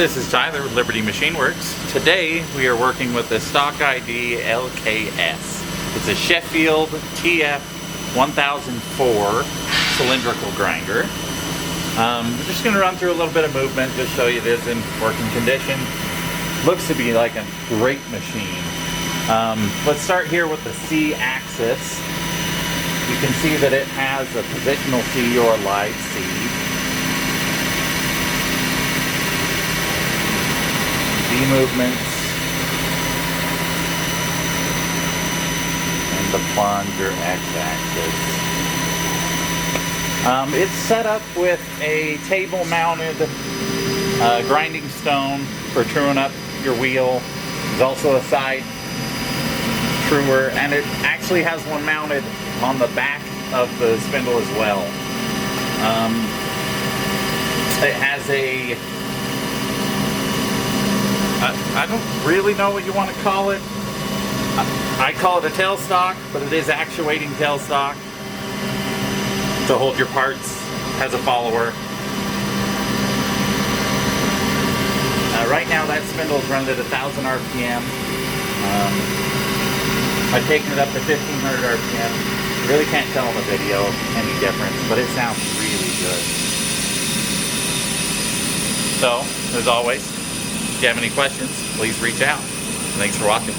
This is Tyler with Liberty Machine Works. Today we are working with the stock ID LKS. It's a Sheffield TF1004 cylindrical grinder. We're just going to run through a little bit of movement, just show you it is in working condition. Looks to be like a great machine. Let's start here with the C axis. You can see that it has a positional C or a live C. V movements. And the plunge or X axis. It's set up with a table mounted grinding stone for truing up your wheel. There's also a side truer, and it actually has one mounted on the back of the spindle as well. It has a, I don't really know what you want to call it. I call it a tailstock, but it is actuating tailstock to hold your parts. Has a follower. Right now that spindle is running at 1,000 RPM. I've taken it up to 1,500 RPM. Really can't tell in the video any difference, but it sounds really good. So, as always, if you have any questions, please reach out. Thanks for watching.